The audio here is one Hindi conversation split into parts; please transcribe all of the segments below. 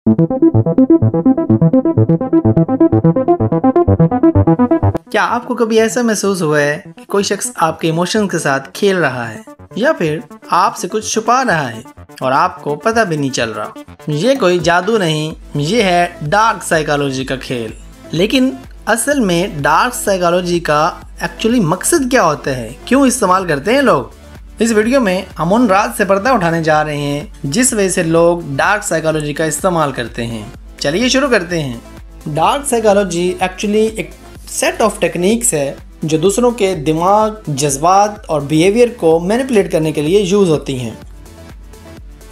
क्या आपको कभी ऐसा महसूस हुआ है कि कोई शख्स आपके इमोशंस के साथ खेल रहा है या फिर आपसे कुछ छुपा रहा है और आपको पता भी नहीं चल रहा? ये कोई जादू नहीं, ये है डार्क साइकोलॉजी का खेल। लेकिन असल में डार्क साइकोलॉजी का एक्चुअली मकसद क्या होता है, क्यों इस्तेमाल करते हैं लोग? इस वीडियो में हम उन राज से पर्दा उठाने जा रहे हैं जिस वजह से लोग डार्क साइकोलॉजी का इस्तेमाल करते हैं। चलिए शुरू करते हैं। डार्क साइकोलॉजी एक्चुअली एक सेट ऑफ टेक्निक्स है जो दूसरों के दिमाग, जज्बात और बिहेवियर को मैनिपुलेट करने के लिए यूज़ होती हैं।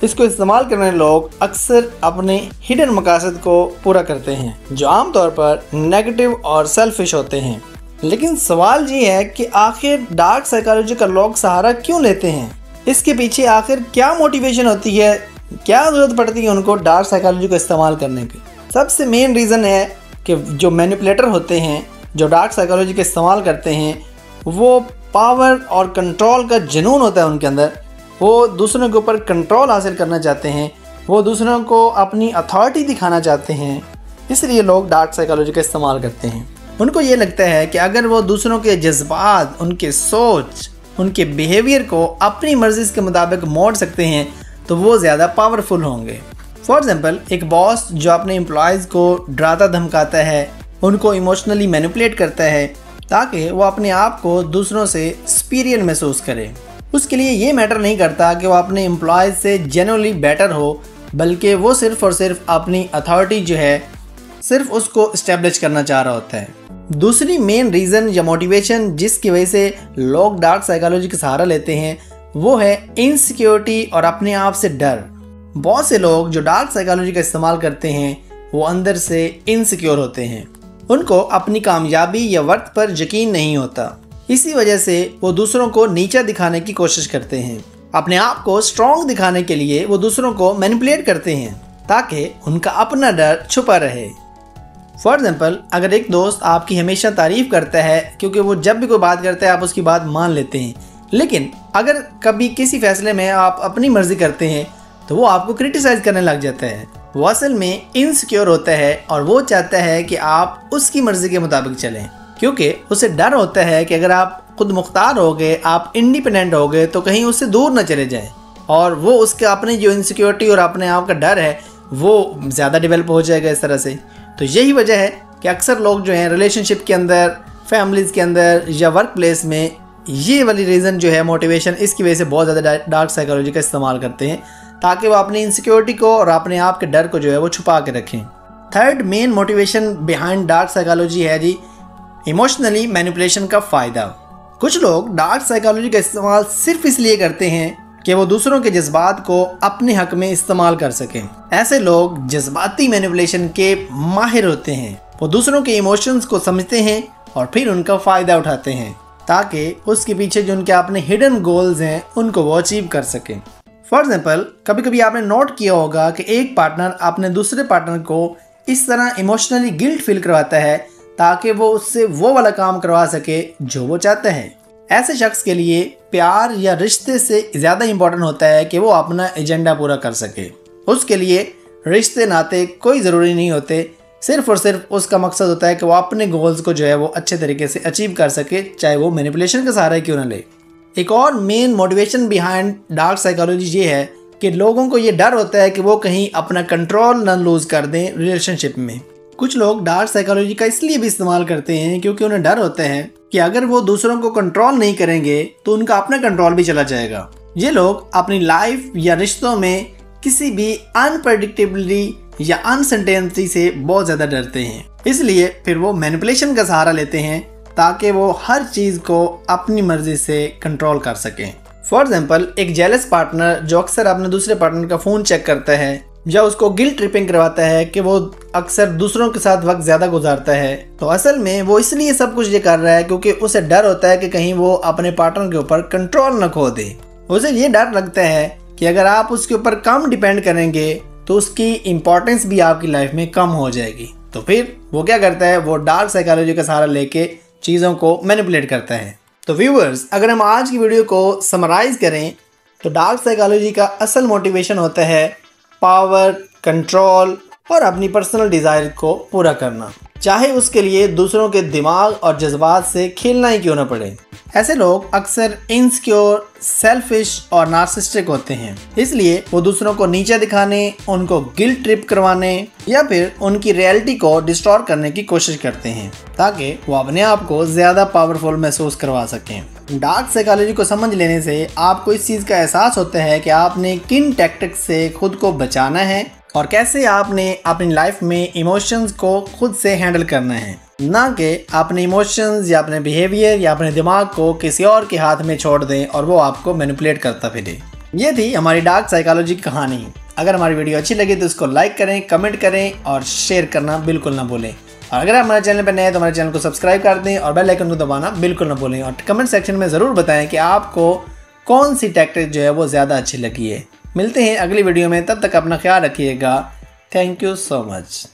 इसको इस्तेमाल करने वाले लोग अक्सर अपने हिडन मकसद को पूरा करते हैं जो आमतौर पर नेगेटिव और सेल्फिश होते हैं। लेकिन सवाल ये है कि आखिर डार्क साइकोलॉजी का लोग सहारा क्यों लेते हैं? इसके पीछे आखिर क्या मोटिवेशन होती है, क्या ज़रूरत पड़ती है उनको डार्क साइकोलॉजी को इस्तेमाल करने की? सबसे मेन रीज़न है कि जो मैनिपुलेटर होते हैं, जो डार्क साइकोलॉजी का इस्तेमाल करते हैं, वो पावर और कंट्रोल का जुनून होता है उनके अंदर। वो दूसरों के ऊपर कंट्रोल हासिल करना चाहते हैं, वो दूसरों को अपनी अथॉरिटी दिखाना चाहते हैं। इसलिए लोग डार्क साइकोलॉजी का इस्तेमाल करते हैं। उनको ये लगता है कि अगर वो दूसरों के जज्बात, उनके सोच, उनके बिहेवियर को अपनी मर्ज़ी के मुताबिक मोड़ सकते हैं तो वो ज़्यादा पावरफुल होंगे। फॉर एग्ज़ाम्पल, एक बॉस जो अपने एम्प्लॉयज़ को डराता धमकाता है, उनको इमोशनली मैनिपुलेट करता है ताकि वो अपने आप को दूसरों से सुपीरियर महसूस करे। उसके लिए ये मैटर नहीं करता कि वो अपने एम्प्लॉयज़ से जेन्युइनली बेटर हो, बल्कि वो सिर्फ़ और सिर्फ अपनी अथॉरिटी जो है सिर्फ उसको इस्टेब्लिश करना चाह रहा होता है। दूसरी मेन रीज़न या मोटिवेशन जिसकी वजह से लोग डार्क साइकोलॉजी का सहारा लेते हैं वो है इनसिक्योरिटी और अपने आप से डर। बहुत से लोग जो डार्क साइकोलॉजी का इस्तेमाल करते हैं वो अंदर से इनसिक्योर होते हैं। उनको अपनी कामयाबी या वर्थ पर यकीन नहीं होता। इसी वजह से वो दूसरों को नीचा दिखाने की कोशिश करते हैं। अपने आप को स्ट्रॉन्ग दिखाने के लिए वो दूसरों को मैनिपुलेट करते हैं ताकि उनका अपना डर छुपा रहे। फॉर एग्जाम्पल, अगर एक दोस्त आपकी हमेशा तारीफ़ करता है क्योंकि वो जब भी कोई बात करता है आप उसकी बात मान लेते हैं, लेकिन अगर कभी किसी फैसले में आप अपनी मर्ज़ी करते हैं तो वो आपको क्रिटिसाइज़ करने लग जाता है। वो असल में इनसिक्योर होता है और वो चाहता है कि आप उसकी मर्ज़ी के मुताबिक चलें, क्योंकि उसे डर होता है कि अगर आप खुद मुख्तार हो गए, आप इंडिपेंडेंट हो गए तो कहीं उससे दूर ना चले जाएं और वो उसके अपने जो इनसिक्योरिटी और अपने आप का डर है वो ज़्यादा डेवलप हो जाएगा इस तरह से। तो यही वजह है कि अक्सर लोग जो हैं रिलेशनशिप के अंदर, फैमिलीज़ के अंदर या वर्क प्लेस में ये वाली रीज़न जो है मोटिवेशन, इसकी वजह से बहुत ज़्यादा डार्क साइकोलॉजी का इस्तेमाल करते हैं ताकि वो अपनी इनसिक्योरिटी को और अपने आप के डर को जो है वो छुपा के रखें। Third main motivation behind dark psychology है जी इमोशनली मैनिपुलेशन का फ़ायदा। कुछ लोग डार्क साइकोलॉजी का इस्तेमाल सिर्फ इसलिए करते हैं कि वो दूसरों के जज्बात को अपने हक में इस्तेमाल कर सकें। ऐसे लोग जज्बाती मैनिपुलेशन के माहिर होते हैं। वो दूसरों के इमोशंस को समझते हैं और फिर उनका फ़ायदा उठाते हैं ताकि उसके पीछे जो उनके अपने हिडन गोल्स हैं उनको वो अचीव कर सकें। फॉर एग्जाम्पल, कभी कभी आपने नोट किया होगा कि एक पार्टनर अपने दूसरे पार्टनर को इस तरह इमोशनली गिल्ट फील करवाता है ताकि वो उससे वो वाला काम करवा सके जो वो चाहता है। ऐसे शख्स के लिए प्यार या रिश्ते से ज़्यादा इम्पोर्टेंट होता है कि वो अपना एजेंडा पूरा कर सके। उसके लिए रिश्ते नाते कोई ज़रूरी नहीं होते, सिर्फ और सिर्फ उसका मकसद होता है कि वो अपने गोल्स को जो है वो अच्छे तरीके से अचीव कर सके, चाहे वो मैनिपुलेशन का सहारा क्यों ना ले। एक और main motivation behind dark psychology ये है कि लोगों को ये डर होता है कि वो कहीं अपना कंट्रोल ना लूज़ कर दें रिलेशनशिप में। कुछ लोग डार्क साइकोलॉजी का इसलिए भी इस्तेमाल करते हैं क्योंकि उन्हें डर होता है कि अगर वो दूसरों को कंट्रोल नहीं करेंगे तो उनका अपना कंट्रोल भी चला जाएगा। ये लोग अपनी लाइफ या रिश्तों में किसी भी अनप्रेडिक्टेबिलिटी या अनसर्टेनिटी से बहुत ज़्यादा डरते हैं, इसलिए फिर वो मैनिपुलेशन का सहारा लेते हैं ताकि वो हर चीज़ को अपनी मर्जी से कंट्रोल कर सकें। फॉर एग्जाम्पल, एक जेलस पार्टनर जो अक्सर अपने दूसरे पार्टनर का फ़ोन चेक करता है या उसको गिल्ट ट्रिपिंग करवाता है कि वो अक्सर दूसरों के साथ वक्त ज़्यादा गुजारता है, तो असल में वो इसलिए सब कुछ ये कर रहा है क्योंकि उसे डर होता है कि कहीं वो अपने पार्टनर के ऊपर कंट्रोल न खो दे। उसे ये डर लगता है कि अगर आप उसके ऊपर कम डिपेंड करेंगे तो उसकी इम्पोर्टेंस भी आपकी लाइफ में कम हो जाएगी। तो फिर वो क्या करता है, वो डार्क साइकोलॉजी का सहारा लेके चीज़ों को मैनिपुलेट करता है। तो व्यूअर्स, अगर हम आज की वीडियो को समराइज़ करें तो डार्क साइकोलॉजी का असल मोटिवेशन होता है पावर, कंट्रोल और अपनी पर्सनल डिजायर को पूरा करना, चाहे उसके लिए दूसरों के दिमाग और जज्बात से खेलना ही क्यों न पड़े। ऐसे लोग अक्सर इनसिक्योर, सेल्फिश और नार्सिसिस्टिक होते हैं, इसलिए वो दूसरों को नीचे दिखाने, उनको गिल्ट ट्रिप करवाने या फिर उनकी रियलिटी को डिस्टॉर्ट करने की कोशिश करते हैं ताकि वो अपने आप को ज्यादा पावरफुल महसूस करवा सकें। डार्क साइकोलॉजी को समझ लेने से आपको इस चीज का एहसास होता है कि आपने किन टैक्टिक्स से खुद को बचाना है और कैसे आपने अपनी लाइफ में इमोशंस को खुद से हैंडल करना है, ना कि अपने इमोशंस या अपने बिहेवियर या अपने दिमाग को किसी और के हाथ में छोड़ दें और वो आपको मैनिपुलेट करता फिरे। ये थी हमारी डार्क साइकोलॉजी की कहानी। अगर हमारी वीडियो अच्छी लगी तो इसको लाइक करें, कमेंट करें और शेयर करना बिल्कुल ना भूलें। और अगर आप हमारे चैनल पर नए हैं तो हमारे चैनल को सब्सक्राइब कर दें और बेल आइकन को दबाना बिल्कुल ना भूलें। और कमेंट सेक्शन में ज़रूर बताएं कि आपको कौन सी टैक्टिक जो है वो ज़्यादा अच्छी लगी है। मिलते हैं अगली वीडियो में, तब तक अपना ख्याल रखिएगा। Thank you so much.